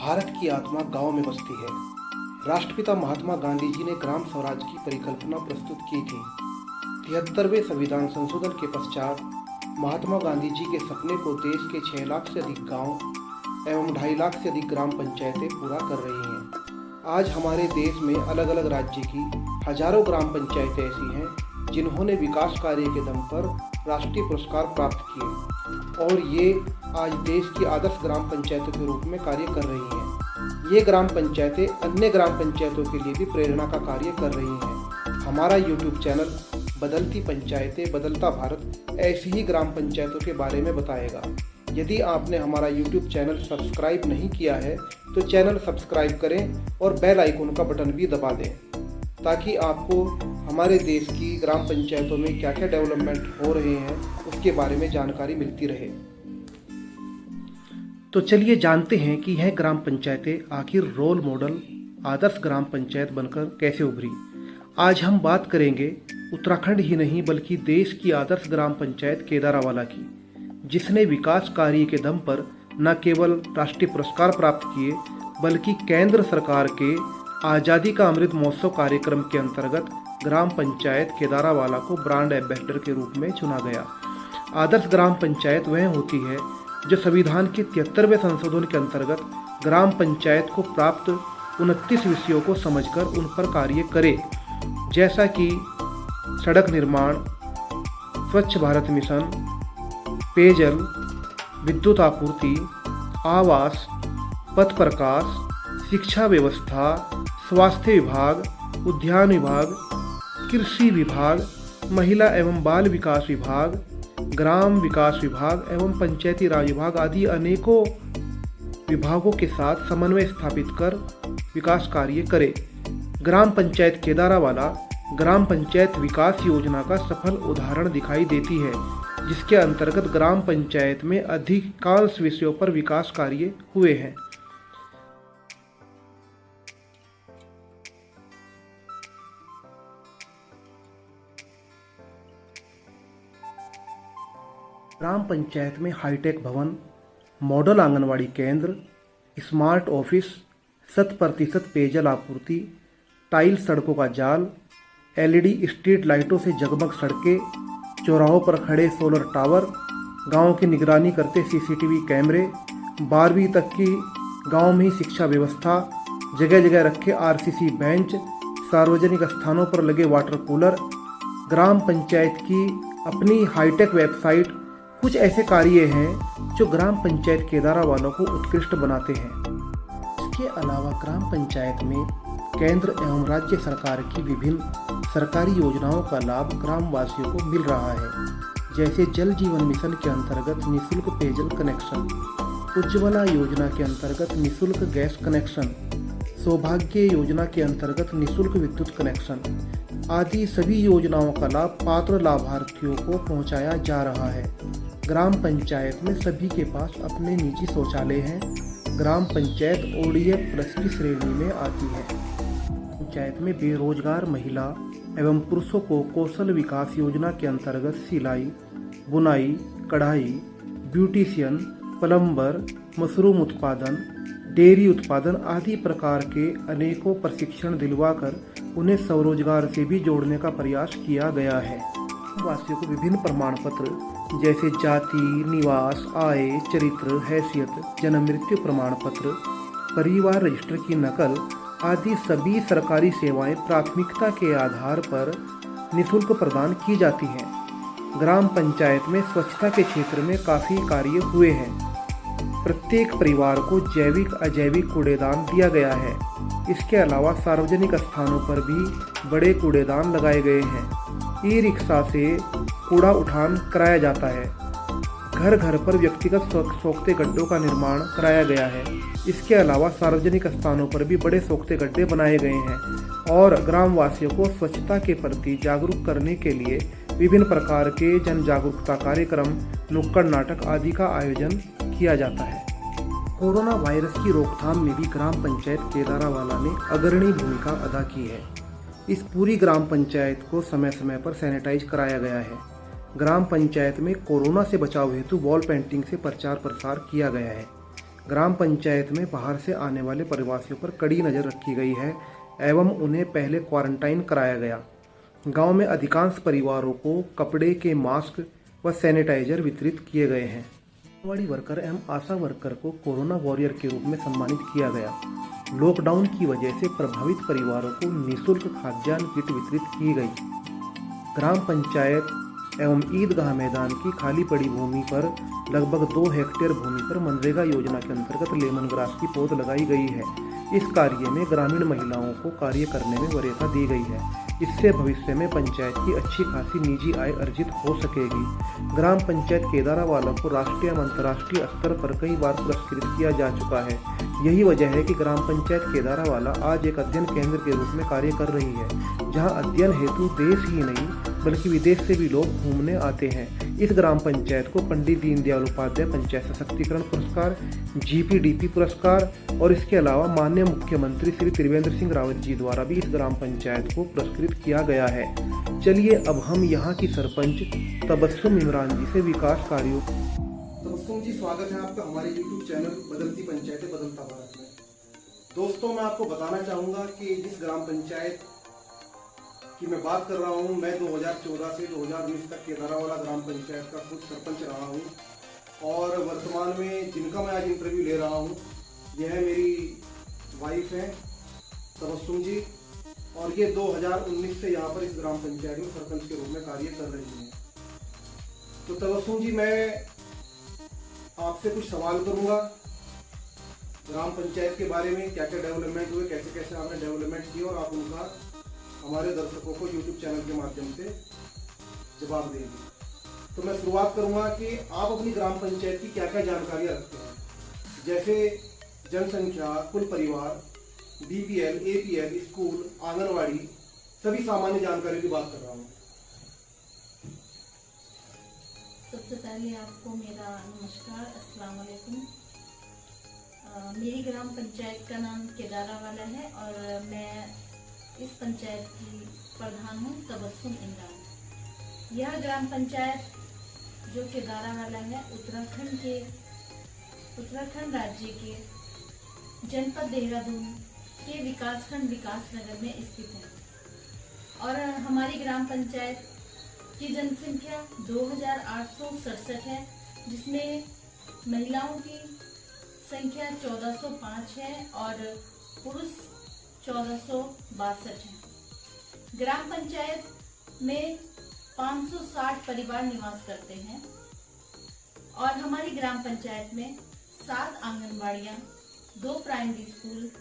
भारत की आत्मा गांव में बसती है। राष्ट्रपिता महात्मा गांधी जी ने ग्राम स्वराज की परिकल्पना प्रस्तुत की थी। 73वें संविधान संशोधन के पश्चात महात्मा गांधी जी के सपने को देश के 6 लाख से अधिक गांव एवं 2.5 लाख से अधिक ग्राम पंचायतें पूरा कर रही हैं। आज हमारे देश में अलग अलग राज्य की हजारों ग्राम पंचायतें ऐसी हैं जिन्होंने विकास कार्य के दम पर राष्ट्रीय पुरस्कार प्राप्त किए और ये आज देश की आदर्श ग्राम पंचायतों के रूप में कार्य कर रही हैं। ये ग्राम पंचायतें अन्य ग्राम पंचायतों के लिए भी प्रेरणा का कार्य कर रही हैं। हमारा YouTube चैनल बदलती पंचायतें बदलता भारत ऐसी ही ग्राम पंचायतों के बारे में बताएगा। यदि आपने हमारा YouTube चैनल सब्सक्राइब नहीं किया है तो चैनल सब्सक्राइब करें और बेल आइकन का बटन भी दबा दें ताकि आपको हमारे देश की ग्राम पंचायतों में क्या क्या डेवलपमेंट हो रहे हैं उसके बारे में जानकारी मिलती रहे। तो चलिए जानते हैं कि यह ग्राम पंचायतें आखिर रोल मॉडल आदर्श ग्राम पंचायत बनकर कैसे उभरी। आज हम बात करेंगे उत्तराखंड ही नहीं बल्कि देश की आदर्श ग्राम पंचायत केदारावाला की, जिसने विकास कार्य के दम पर न केवल राष्ट्रीय पुरस्कार प्राप्त किए बल्कि केंद्र सरकार के आज़ादी का अमृत महोत्सव कार्यक्रम के अंतर्गत ग्राम पंचायत केदारावाला को ब्रांड एम्बेसडर के रूप में चुना गया। आदर्श ग्राम पंचायत वह होती है जो संविधान के 73वें संशोधन के अंतर्गत ग्राम पंचायत को प्राप्त 29 विषयों को समझकर उन पर कार्य करे, जैसा कि सड़क निर्माण, स्वच्छ भारत मिशन, पेयजल, विद्युत आपूर्ति, आवास, पथ प्रकाश, शिक्षा व्यवस्था, स्वास्थ्य विभाग, उद्यान विभाग, कृषि विभाग, महिला एवं बाल विकास विभाग, ग्राम विकास विभाग एवं पंचायती राज विभाग आदि अनेकों विभागों के साथ समन्वय स्थापित कर विकास कार्य करे। ग्राम पंचायत केदारावाला ग्राम पंचायत विकास योजना का सफल उदाहरण दिखाई देती है, जिसके अंतर्गत ग्राम पंचायत में अधिकांश विषयों पर विकास कार्य हुए हैं। ग्राम पंचायत में हाईटेक भवन, मॉडल आंगनवाड़ी केंद्र, स्मार्ट ऑफिस, 100% पेयजल आपूर्ति, टाइल सड़कों का जाल, LED स्ट्रीट लाइटों से जगमग सड़कें, चौराहों पर खड़े सोलर टावर, गांव की निगरानी करते CCTV कैमरे, 12वीं तक की गांव में ही शिक्षा व्यवस्था, जगह जगह रखे RCC बेंच, सार्वजनिक स्थानों पर लगे वाटर कूलर, ग्राम पंचायत की अपनी हाईटेक वेबसाइट, कुछ ऐसे कार्य हैं जो ग्राम पंचायत केदारावाला को उत्कृष्ट बनाते हैं। इसके अलावा ग्राम पंचायत में केंद्र एवं राज्य सरकार की विभिन्न सरकारी योजनाओं का लाभ ग्रामवासियों को मिल रहा है, जैसे जल जीवन मिशन के अंतर्गत निःशुल्क पेयजल कनेक्शन, उज्ज्वला योजना के अंतर्गत निःशुल्क गैस कनेक्शन, सौभाग्य योजना के अंतर्गत निःशुल्क विद्युत कनेक्शन आदि सभी योजनाओं का लाभ पात्र लाभार्थियों को पहुंचाया जा रहा है। ग्राम पंचायत में सभी के पास अपने निजी शौचालय हैं। ग्राम पंचायत ODF+ की श्रेणी में आती है। पंचायत में बेरोजगार महिला एवं पुरुषों को कौशल विकास योजना के अंतर्गत सिलाई, बुनाई, कढ़ाई, ब्यूटिशियन, प्लम्बर, मशरूम उत्पादन, डेयरी उत्पादन आदि प्रकार के अनेकों प्रशिक्षण दिलवाकर उन्हें स्वरोजगार से भी जोड़ने का प्रयास किया गया है। वासियों को विभिन्न प्रमाण पत्र जैसे जाति, निवास, आय, चरित्र, हैसियत, जन्म मृत्यु प्रमाण पत्र, परिवार रजिस्टर की नकल आदि सभी सरकारी सेवाएं प्राथमिकता के आधार पर निःशुल्क प्रदान की जाती हैं। ग्राम पंचायत में स्वच्छता के क्षेत्र में काफ़ी कार्य हुए हैं। प्रत्येक परिवार को जैविक अजैविक कूड़ेदान दिया गया है। इसके अलावा सार्वजनिक स्थानों पर भी बड़े कूड़ेदान लगाए गए हैं। ई-रिक्शा से कूड़ा उठान कराया जाता है। घर घर पर व्यक्तिगत सोखते गड्ढों का निर्माण कराया गया है। इसके अलावा सार्वजनिक स्थानों पर भी बड़े सोखते गड्ढे बनाए गए हैं और ग्रामवासियों को स्वच्छता के प्रति जागरूक करने के लिए विभिन्न प्रकार के जन जागरूकता कार्यक्रम, नुक्कड़ नाटक आदि का आयोजन किया जाता है। कोरोना वायरस की रोकथाम में भी ग्राम पंचायत केदारावाला ने अग्रणी भूमिका अदा की है। इस पूरी ग्राम पंचायत को समय समय पर सैनिटाइज कराया गया है। ग्राम पंचायत में कोरोना से बचाव हेतु वॉल पेंटिंग से प्रचार प्रसार किया गया है। ग्राम पंचायत में बाहर से आने वाले प्रवासियों पर कड़ी नज़र रखी गई है एवं उन्हें पहले क्वारंटाइन कराया गया। गांव में अधिकांश परिवारों को कपड़े के मास्क व सैनिटाइजर वितरित किए गए हैं। आंगनवाड़ी वर्कर एवं आशा वर्कर को कोरोना वॉरियर के रूप में सम्मानित किया गया। लॉकडाउन की वजह से प्रभावित परिवारों को निःशुल्क खाद्यान्न किट वितरित की गई। ग्राम पंचायत एवं ईदगाह मैदान की खाली पड़ी भूमि पर लगभग 2 हेक्टेयर भूमि पर मनरेगा योजना के अंतर्गत लेमन ग्रास की पौध लगाई गई है। इस कार्य में ग्रामीण महिलाओं को कार्य करने में वरीयता दी गई है। इससे भविष्य में पंचायत की अच्छी खासी निजी आय अर्जित हो सकेगी। ग्राम पंचायत केदारावाला को राष्ट्रीय एवं अंतर्राष्ट्रीय स्तर पर कई बार पुरस्कृत किया जा चुका है। यही वजह है कि ग्राम पंचायत केदारावाला आज एक अध्ययन केंद्र के रूप में कार्य कर रही है, जहां अध्ययन हेतु देश ही नहीं बल्कि विदेश से भी लोग घूमने आते हैं। इस ग्राम पंचायत को पंडित दीनदयाल उपाध्याय पंचायत सशक्तिकरण पुरस्कार, जीपीडीपी पुरस्कार और इसके अलावा माननीय मुख्यमंत्री श्री त्रिवेंद्र सिंह रावत जी द्वारा भी इस ग्राम पंचायत को पुरस्कृत किया गया है। चलिए अब हम यहाँ की सरपंच तबस्सुम इमरान जी से विकास कार्यों। तबस्सुम जी, स्वागत है आपका हमारे YouTube चैनल बदलती पंचायतें बदलता भारत में। दोस्तों, मैं आपको बताना चाहूँगा कि जिस ग्राम पंचायत की मैं बात कर रहा हूँ, मैं 2014 से 2019 तक केदारावाला ग्राम पंचायत का खुद सरपंच रहा हूँ और वर्तमान में जिनका मैं आज इंटरव्यू ले रहा हूँ, यह मेरी वाइफ है तबस्सुम जी, और ये 2019 से यहाँ पर इस ग्राम पंचायत में सरपंच के रूप में कार्य कर रही हैं। तो तबस्सुम जी, मैं आपसे कुछ सवाल करूँगा ग्राम पंचायत के बारे में, क्या क्या डेवलपमेंट हुए, कैसे कैसे आपने डेवलपमेंट किया, और आप उनका हमारे दर्शकों को YouTube चैनल के माध्यम से जवाब देंगे। तो मैं शुरुआत करूंगा कि आप अपनी ग्राम पंचायत की क्या क्या जानकारियां रखते हैं, जैसे जनसंख्या, कुल परिवार, बीपीएल, एपीएल, स्कूल, आंगनवाड़ी, सभी सामान्य जानकारी की बात कर रहा हूँ। सबसे पहले आपको मेरा नमस्कार, अस्सलाम वालेकुम। मेरी ग्राम पंचायत का नाम केदारावाला है और मैं इस पंचायत की प्रधान हूँ तबस्सुम इमरान। यह ग्राम पंचायत जो केदारावाला है उत्तराखंड राज्य के जनपद देहरादून के विकासखंड विकासनगर में स्थित है और हमारी ग्राम पंचायत की जनसंख्या 2867 है, जिसमें महिलाओं की संख्या 1405 है और पुरुष 1462 है। ग्राम पंचायत में 560 परिवार निवास करते हैं और हमारी ग्राम पंचायत में 7 आंगनबाड़ियाँ, 2 प्राइमरी स्कूल,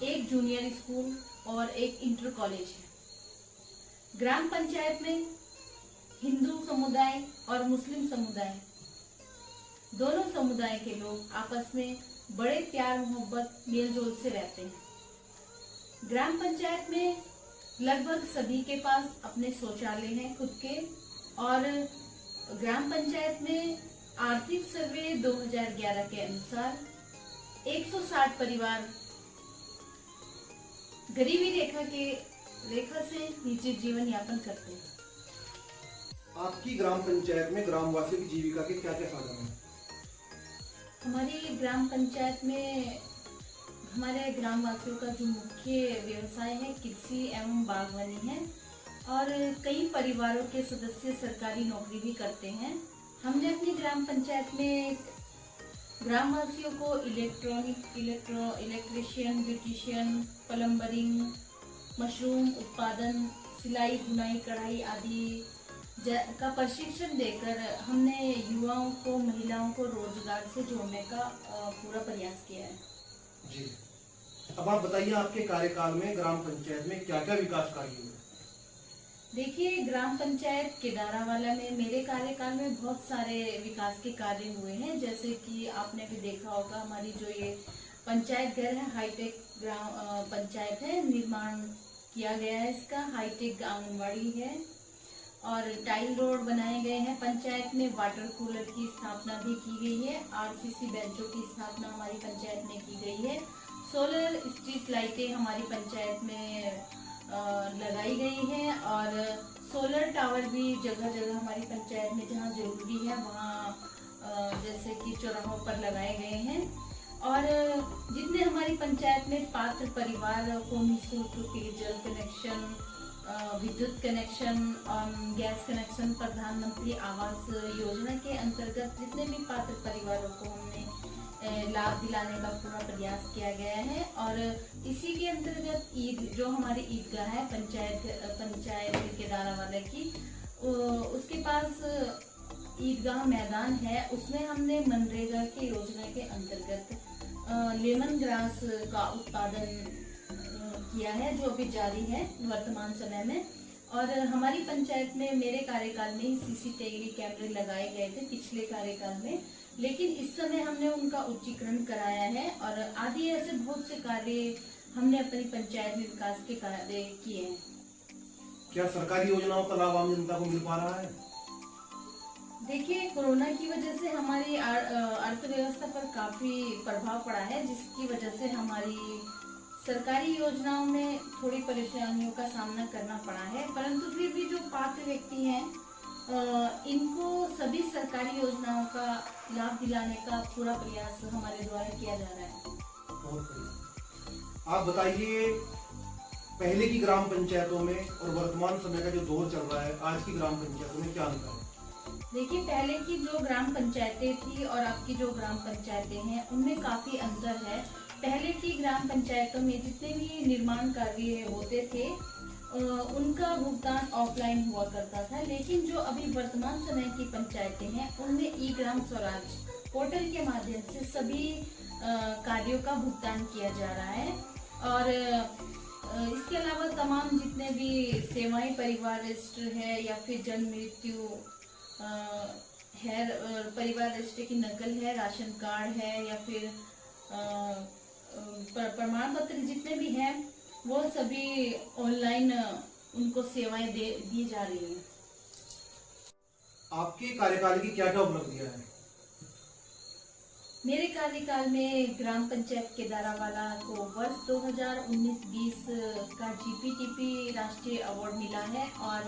1 जूनियर स्कूल और 1 इंटर कॉलेज है। ग्राम पंचायत में हिंदू समुदाय और मुस्लिम समुदाय दोनों समुदाय के लोग आपस में बड़े प्यार मोहब्बत मेलजोल से रहते हैं। ग्राम पंचायत में लगभग सभी के पास अपने शौचालय हैं खुद के, और ग्राम पंचायत में आर्थिक सर्वे 2011 के अनुसार 160 परिवार गरीबी रेखा से नीचे जीवन यापन करते हैं। आपकी ग्राम पंचायत में ग्रामवासियों की जीविका के क्या क्या साधन हैं? हमारी ग्राम पंचायत में हमारे ग्रामवासियों का जो मुख्य व्यवसाय है कृषि एवं बागवानी है और कई परिवारों के सदस्य सरकारी नौकरी भी करते हैं। हमने अपनी ग्राम पंचायत में ग्रामवासियों को इलेक्ट्रीशियन, ब्यूटिशियन, प्लम्बरिंग, मशरूम उत्पादन, सिलाई, बुनाई, कढ़ाई आदि का प्रशिक्षण देकर हमने युवाओं को, महिलाओं को रोजगार से जोड़ने का पूरा प्रयास किया है। जी, अब आप बताइए आपके कार्यकाल में ग्राम पंचायत में क्या क्या विकास कार्य हुए? देखिए, ग्राम पंचायत केदारावाला में मेरे कार्यकाल में बहुत सारे विकास के कार्य हुए हैं। जैसे कि आपने भी देखा होगा, हमारी जो ये पंचायत घर है, हाईटेक ग्राम पंचायत है, निर्माण किया गया है इसका। हाईटेक आंगनवाड़ी है और टाइल रोड बनाए गए हैं। पंचायत में वाटर कूलर की स्थापना भी की गई है। आरसीसी बेंचों की स्थापना हमारी पंचायत में की गई है। सोलर स्ट्रीट लाइटें हमारी पंचायत में लगाई गई हैं और सोलर टावर भी जगह जगह हमारी पंचायत में जहाँ जरूरी है वहाँ जैसे कि चौराहों पर लगाए गए हैं। और जितने हमारी पंचायत में पात्र परिवार को निःशुल्क पेयजल कनेक्शन, विद्युत कनेक्शन और गैस कनेक्शन प्रधानमंत्री आवास योजना के अंतर्गत जितने भी पात्र परिवारों को हमने लाभ दिलाने का पूरा प्रयास किया गया है। और इसी के अंतर्गत ईद, जो हमारी ईदगाह है पंचायत के दारावाला की, उसके पास ईदगाह मैदान है, उसमें हमने मनरेगा की योजना के अंतर्गत लेमन ग्रास का उत्पादन किया है, जो अभी जारी है वर्तमान समय में। और हमारी पंचायत में मेरे कार्यकाल में ही सीसीटीवी कैमरे लगाए गए थे पिछले कार्यकाल में, लेकिन इस समय हमने उनका उच्चीकरण कराया है और आदि ऐसे बहुत से कार्य हमने अपनी पंचायत में विकास के कार्य किए हैं। क्या सरकारी योजनाओं का लाभ आम जनता को मिल पा रहा है? देखिए, कोरोना की वजह से हमारी अर्थव्यवस्था पर काफी प्रभाव पड़ा है, जिसकी वजह से हमारी सरकारी योजनाओं में थोड़ी परेशानियों का सामना करना पड़ा है। परंतु फिर भी जो पात्र व्यक्ति हैं, इनको सभी सरकारी योजनाओं का लाभ दिलाने का पूरा प्रयास हमारे द्वारा किया जा रहा है। बहुत बढ़िया। आप बताइए, पहले की ग्राम पंचायतों में और वर्तमान समय का जो दौर चल रहा है, आज की ग्राम पंचायतों में क्या अंतर है? देखिए, पहले की जो ग्राम पंचायतें थी और अब की जो ग्राम पंचायतें हैं, उनमें काफी अंतर है। पहले की ग्राम पंचायतों में जितने भी निर्माण कार्य होते थे, उनका भुगतान ऑफलाइन हुआ करता था, लेकिन जो अभी वर्तमान समय की पंचायतें हैं, उनमें ई ग्राम स्वराज पोर्टल के माध्यम से सभी कार्यों का भुगतान किया जा रहा है। और इसके अलावा तमाम जितने भी सेवाएं, परिवार रजिस्टर है या फिर जन्म मृत्यु है, परिवार रजिस्टर की नकल है, राशन कार्ड है या फिर प्रमाण पत्र जितने भी हैं, वो सभी ऑनलाइन उनको सेवाएं दी जा रही हैं। आपके कार्यकाल की क्या क्या उपलब्धियां हैं? मेरे कार्यकाल में ग्राम पंचायत के दारावाला को वर्ष 2019-20 का जीपीटीपी राष्ट्रीय अवार्ड मिला है। और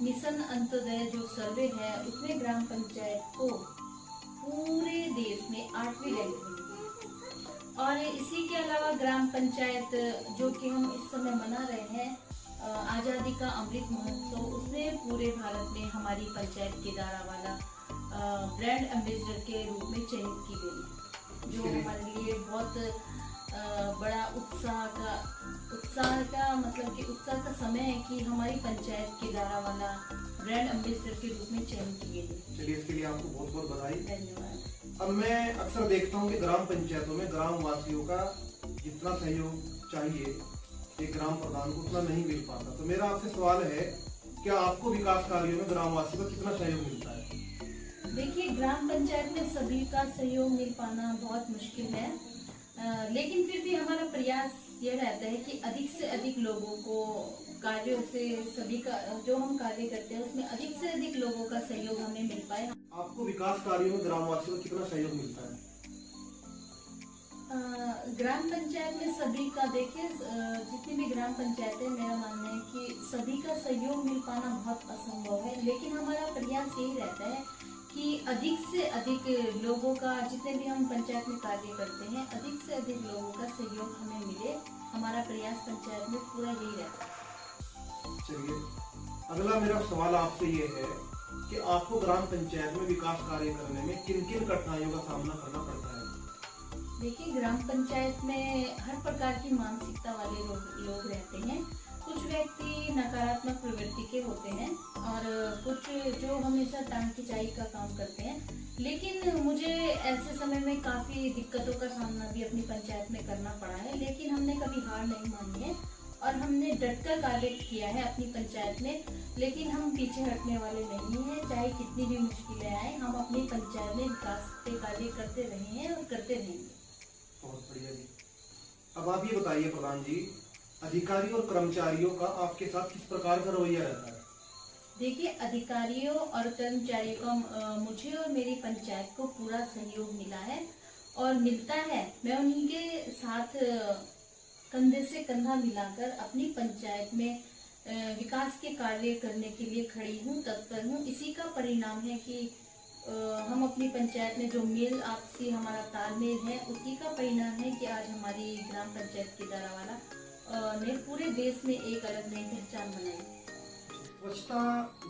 मिशन अंत्योदय जो सर्वे है, उसमें ग्राम पंचायत को पूरे देश में 8वीं रैंक मिली है। और इसी के अलावा ग्राम पंचायत जो कि हम इस समय मना रहे हैं, आजादी का अमृत महोत्सव, उसमें पूरे भारत में हमारी पंचायत के दारावाला ब्रांड एम्बेसडर के रूप में चयनित की गई, जो हमारे लिए बहुत बड़ा उत्साह का मतलब कि उत्साह का समय है कि हमारी पंचायत के दारावाला ब्रांड एम्बेसडर के रूप में चयनित की गई। चलिए, इसके लिए आपको बहुत बहुत बधाई। धन्यवाद। अब मैं अक्सर देखता हूँ कि ग्राम पंचायतों में ग्राम वासियों का जितना सहयोग चाहिए एक ग्राम प्रधान को, उतना नहीं मिल पाता। तो मेरा आपसे सवाल है, क्या आपको विकास कार्यों में ग्राम वासियों का कितना सहयोग मिलता है? देखिए, ग्राम पंचायत में सभी का सहयोग मिल पाना बहुत मुश्किल है, लेकिन फिर भी हमारा प्रयास ये रहता है कि अधिक से अधिक लोगों को कार्यों से, सभी का जो हम कार्य करते हैं उसमें अधिक से अधिक लोगों का सहयोग हमें मिल पाए। आपको विकास कार्यों में ग्रामवासियों को कितना सहयोग मिलता है? ग्राम पंचायत में सभी का, देखिए जितनी भी ग्राम पंचायतें, मेरा मानना है कि सभी का सहयोग मिल पाना बहुत असंभव है, लेकिन हमारा प्रयास यही रहता है कि अधिक से अधिक लोगों का, जितने भी हम पंचायत में कार्य करते हैं, अधिक से अधिक लोगों का सहयोग हमें मिले। हमारा प्रयास पंचायत में पूरा यही रहता है। चलिए, अगला मेरा सवाल आपसे ये है कि आपको ग्राम पंचायत में विकास कार्य करने में किन किन कठिनाइयों का सामना करना पड़ता है? देखिए, ग्राम पंचायत में हर प्रकार की मानसिकता वाले लोग रहते हैं। कुछ व्यक्ति नकारात्मक प्रवृत्ति के होते हैं और कुछ जो हमेशा टांग खिंचाई का काम करते हैं। लेकिन मुझे ऐसे समय में काफी दिक्कतों का सामना भी अपनी पंचायत में करना पड़ा है, लेकिन हमने कभी हार नहीं मानी है और हमने डटकर कार्य किया है अपनी पंचायत में। लेकिन हम पीछे हटने वाले नहीं हैं, चाहे कितनी भी मुश्किलें आए, हम अपनी पंचायत में विकास के कार्य करते रहे हैं और करते रहेंगे। बहुत बढ़िया जी। अब आप ये बताइए प्रधान जी, अधिकारी और कर्मचारियों का आपके साथ किस प्रकार का रवैया रहता है? देखिए, अधिकारियों और कर्मचारियों का मुझे और मेरी पंचायत को पूरा सहयोग मिला है और मिलता है। मैं उन्हीं के साथ कंधे से कंधा मिलाकर अपनी पंचायत में विकास के कार्य करने के लिए खड़ी हूँ, तत्पर हूँ। इसी का परिणाम है कि हम अपनी पंचायत में जो मेल आपसी हमारा तालमेल है, उसी का परिणाम है कि आज हमारी ग्राम पंचायत की दारावाला ने पूरे देश में एक अलग नई पहचान बनाई। स्वच्छता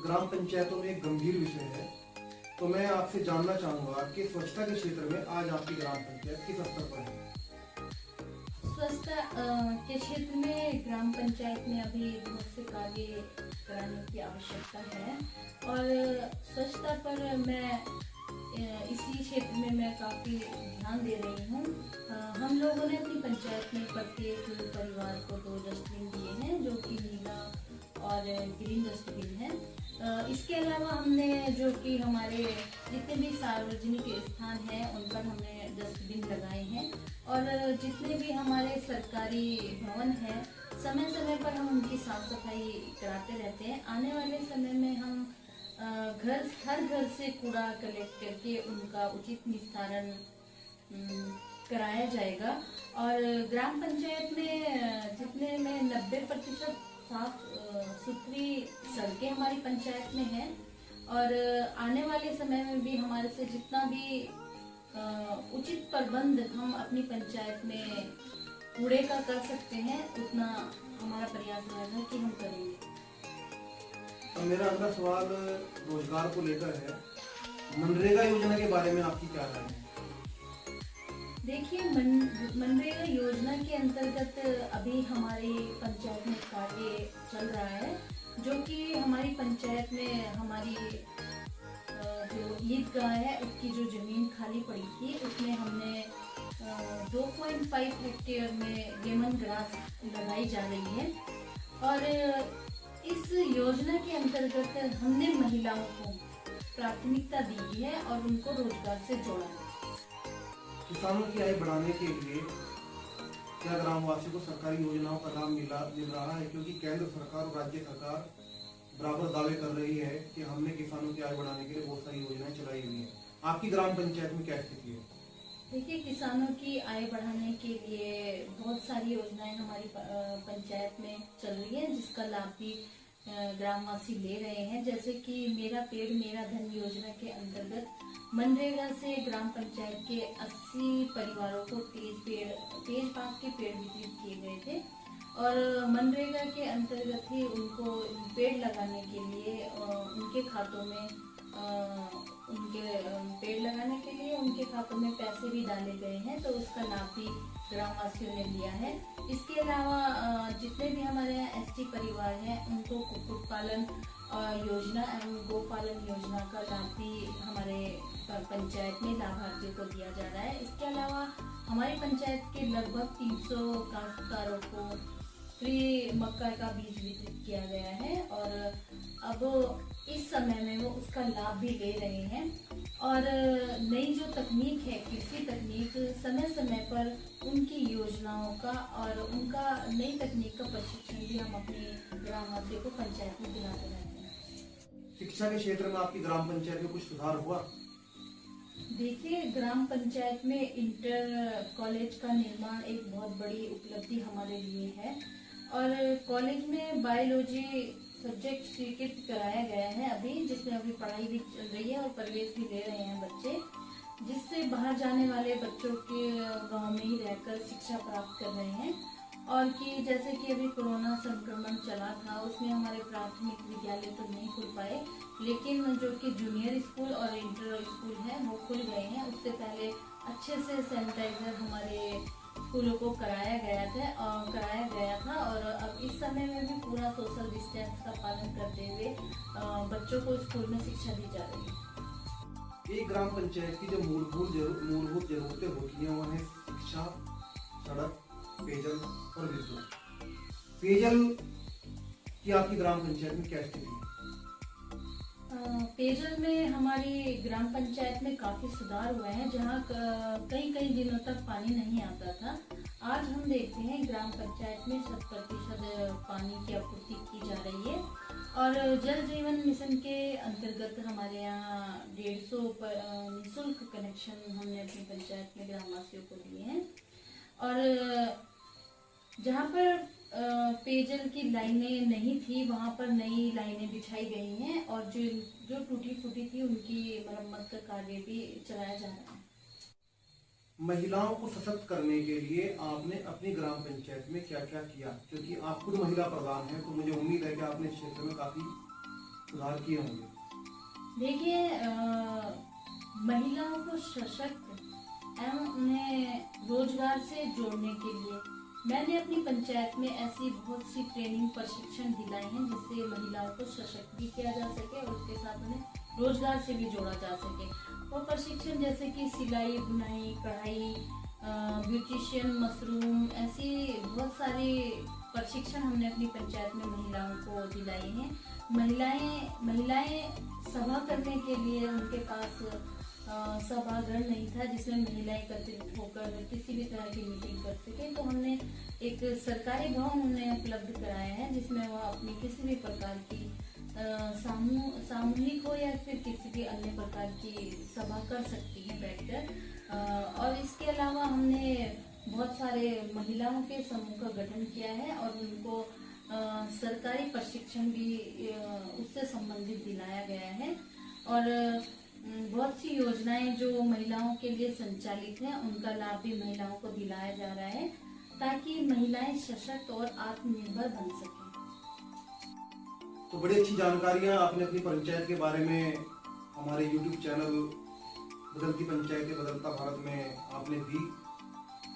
ग्राम पंचायतों में एक गंभीर विषय है, तो मैं आपसे जानना चाहूंगा कि स्वच्छता के क्षेत्र में आज आपकी ग्राम पंचायत किस स्तर पर है। स्वच्छता के क्षेत्र में ग्राम पंचायत में अभी बहुत से कार्य कराने की आवश्यकता है और स्वच्छता पर मैं इसी क्षेत्र में मैं काफ़ी ध्यान दे रही हूँ। हम लोगों ने अपनी पंचायत में प्रत्येक परिवार को 2 डस्टबिन दिए हैं, जो कि नीला और ग्रीन डस्टबिन है। इसके अलावा हमने जो कि हमारे जितने भी सार्वजनिक स्थान हैं उन पर हमने डस्टबिन लगाए हैं और जितने भी हमारे सरकारी भवन हैं, समय समय पर हम उनकी साफ सफाई कराते रहते हैं। आने वाले समय में हम हर घर से कूड़ा कलेक्ट करके उनका उचित निस्तारण कराया जाएगा और ग्राम पंचायत में जितने में 90% साफ सुथरी सड़कें हमारी पंचायत में हैं और आने वाले समय में भी हमारे से जितना भी उचित प्रबंध हम अपनी पंचायत में कूड़े का कर सकते हैं, उतना हमारा प्रयास रहेगा कि हम करेंगे। अब मेरा अगला सवाल रोजगार को लेकर है। मनरेगा योजना के बारे में आपकी क्या राय है? देखिए, मनरेगा योजना के अंतर्गत अभी हमारी पंचायत में कार्य चल रहा है, जो कि हमारी पंचायत में हमारी जो ईदगाह है उसकी जो जमीन खाली पड़ी थी, उसमें हमने 2.5 हेक्टेयर में लेमन ग्रास लगाई जा रही है और इस योजना के अंतर्गत हमने महिलाओं को प्राथमिकता दी है और उनको रोजगार से जोड़ा है। किसानों की आय बढ़ाने के लिए क्या ग्रामवासियों को सरकारी योजनाओं का लाभ मिल रहा है? क्योंकि केंद्र सरकार और राज्य सरकार बराबर दावे कर रही है कि हमने किसानों की आय बढ़ाने के लिए बहुत सारी योजनाएं चलाई हुई हैं। आपकी ग्राम पंचायत में क्या स्थिति है? देखिए, किसानों की आय बढ़ाने के लिए बहुत सारी योजनाएं हमारी पंचायत में चल रही है, जिसका लाभ भी ग्रामवासी ले रहे हैं। जैसे कि मेरा पेड़ मेरा धन योजना के अंतर्गत मनरेगा से ग्राम पंचायत के 80 परिवारों को तेज पात के पेड़ वितरित किए गए थे और मनरेगा के अंतर्गत ही उनको पेड़ लगाने के लिए उनके खातों में उनके खातों में पैसे भी डाले गए हैं, तो उसका लाभ भी ग्रामवासियों ने लिया है। इसके अलावा जितने भी हमारे यहाँ एसटी परिवार हैं, उनको कुक्कुट पालन योजना एवं गोपालन योजना का लाभ भी हमारे पंचायत में लाभार्थियों को दिया जा रहा है। इसके अलावा हमारी पंचायत के लगभग 300 काश्तकारों को फ्री मक्का का बीज वितरित किया गया है और अब इस समय में वो उसका लाभ भी ले रहे हैं और नई जो तकनीक है, कृषि तकनीक, समय समय पर उनकी योजनाओं का और उनका नई तकनीक का प्रशिक्षण भी हम अपने ग्रामवासियों को पंचायत में दिलाते रहते हैं। शिक्षा के क्षेत्र में आपकी ग्राम पंचायत में कुछ सुधार हुआ? देखिए, ग्राम पंचायत में इंटर कॉलेज का निर्माण एक बहुत बड़ी उपलब्धि हमारे लिए है और कॉलेज में बायोलॉजी सब्जेक्ट स्वीकृत कराया गया है अभी, जिसमें अभी पढ़ाई भी चल रही है और प्रवेश भी ले रहे हैं बच्चे, जिससे बाहर जाने वाले बच्चों के गांव में ही रहकर शिक्षा प्राप्त कर रहे हैं। और कि जैसे कि अभी कोरोना संक्रमण चला था, उसमें हमारे प्राथमिक विद्यालय तो नहीं खुल पाए, लेकिन जो कि जूनियर स्कूल और इंटर स्कूल है वो खुल गए हैं। उससे पहले अच्छे से सैनिटाइजर हमारे स्कूलों को कराया गया था और अब इस समय में भी पूरा सोशल डिस्टेंस का पालन करते हुए बच्चों को स्कूल में शिक्षा दी जा रही है। एक ग्राम पंचायत की जो मूलभूत जरूरतें होती हैं वो है शिक्षा, सड़क, पेयजल और विद्युत। पेयजल की आपकी ग्राम पंचायत में क्या स्थिति है? पेयजल में हमारी ग्राम पंचायत में काफी सुधार हुए हैं, जहाँ कई दिनों तक पानी नहीं आता था। आज हम देखते हैं ग्राम पंचायत में 100% पानी की आपूर्ति की जा रही है और जल जीवन मिशन के अंतर्गत हमारे यहाँ 150 निःशुल्क कनेक्शन हमने अपनी पंचायत में ग्रामवासियों को दिए हैं और जहाँ पर पेयजल की लाइनें नहीं थी, वहां पर नई लाइनें बिछाई गई हैं और जो जो टूटी फूटी थी उनकी मरम्मत का कार्य भी चलाया जा रहा है। महिलाओं को सशक्त करने के लिए आपने अपनी ग्राम पंचायत में क्या क्या किया? क्योंकि आप खुद महिला प्रधान हैं, तो मुझे उम्मीद है कि आपने इस क्षेत्र में काफी सुधार किए होंगे। देखिए, महिलाओं को सशक्त एवं उन्हें रोजगार से जोड़ने के लिए मैंने अपनी पंचायत में ऐसी बहुत सी ट्रेनिंग प्रशिक्षण दिलाए हैं जिससे महिलाओं को सशक्त भी किया जा सके और उसके साथ उन्हें रोजगार से भी जोड़ा जा सके। वो प्रशिक्षण जैसे कि सिलाई, बुनाई, कढ़ाई, ब्यूटिशियन, मशरूम, ऐसी बहुत सारी प्रशिक्षण हमने अपनी पंचायत में महिलाओं को दिलाई हैं। महिलाएं सभा करने के लिए उनके पास सभागृह नहीं था जिसमें महिलाएं एकत्रित होकर किसी भी तरह की मीटिंग कर सके, तो हमने एक सरकारी भवन उन्हें उपलब्ध कराया है जिसमें वह अपनी किसी भी प्रकार की सामूहिक हो या फिर किसी भी अन्य प्रकार की सभा कर सकती है बैठकर। और इसके अलावा हमने बहुत सारे महिलाओं के समूह का गठन किया है और उनको सरकारी प्रशिक्षण भी उससे संबंधित दिलाया गया है। और बहुत सी योजनाएं जो महिलाओं के लिए संचालित हैं उनका लाभ भी महिलाओं को दिलाया जा रहा है ताकि महिलाएं सशक्त और आत्मनिर्भर बन सकें। तो बड़ी अच्छी जानकारियां आपने अपनी पंचायत के बारे में हमारे YouTube चैनल बदलती पंचायतें बदलता भारत में आपने दी।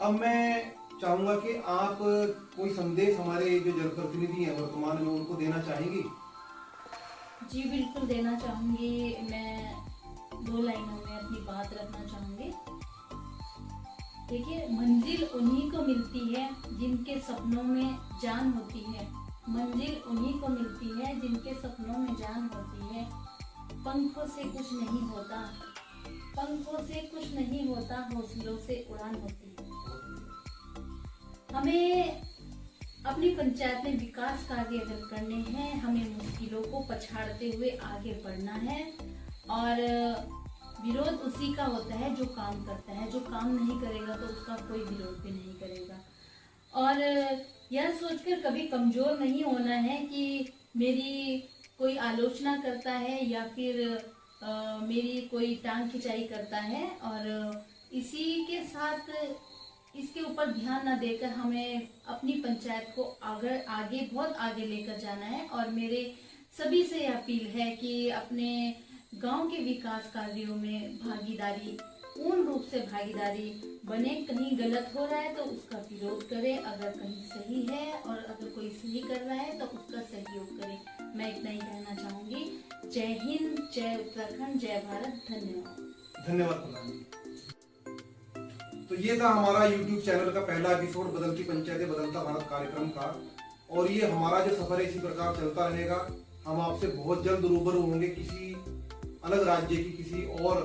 अब मैं चाहूंगा कि आप कोई संदेश हमारे जो जनप्रतिनिधि हैं वर्तमान में उनको देना चाहेंगी? जी बिल्कुल देना चाहूंगी। मैं 2 लाइनों में अपनी बात रखना चाहूंगी। देखिए, मंजिल उन्हीं को मिलती है जिनके सपनों में जान होती है। मंजिल उन्हीं को मिलती है जिनके सपनों में जान होती है। पंखों से कुछ नहीं होता, पंखों से कुछ नहीं होता, हौसलों से उड़ान होती है। हमें अपनी पंचायत में विकास कार्य अगर करने हैं, हमें मुश्किलों को पछाड़ते हुए आगे बढ़ना है। और विरोध उसी का होता है जो काम करता है, जो काम नहीं करेगा तो उसका कोई विरोध भी नहीं करेगा। और यह सोचकर कभी कमजोर नहीं होना है कि मेरी कोई आलोचना करता है या फिर मेरी कोई टांग खिंचाई करता है। और इसी के साथ इसके ऊपर ध्यान न देकर हमें अपनी पंचायत को आगे बहुत आगे लेकर जाना है। और मेरे सभी से अपील है कि अपने गांव के विकास कार्यों में भागीदारी, पूर्ण रूप से भागीदारी बने। कहीं गलत हो रहा है तो उसका विरोध करें, अगर कहीं सही है और अगर कोई सही कर रहा है तो उसका सहयोग करें। मैं इतना ही कहना चाहूंगी। जय हिंद, जय उत्तराखंड, जय भारत। धन्यवाद। धन्यवाद प्रधान जी। तो ये था हमारा YouTube चैनल का पहला एपिसोड बदलती पंचायतें बदलता भारत कार्यक्रम का, और ये हमारा जो सफर है इसी प्रकार चलता रहेगा। हम आपसे बहुत जल्द रूबरू होंगे किसी अलग राज्य की किसी और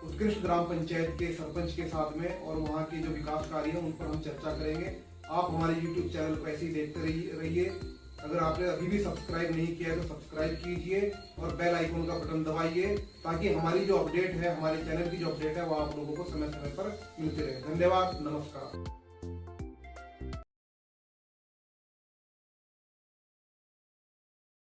उत्कृष्ट ग्राम पंचायत के सरपंच के साथ में, और वहाँ के जो विकास कार्य हैं उन पर हम चर्चा करेंगे। आप हमारे YouTube चैनल को ऐसे ही देखते रहिए। अगर आपने अभी भी सब्सक्राइब नहीं किया है तो सब्सक्राइब कीजिए और बेल आइकन का बटन दबाइए ताकि हमारी जो अपडेट है, हमारे चैनल की जो अपडेट है वो आप लोगों को समय समय पर मिलती रहे। धन्यवाद, नमस्कार।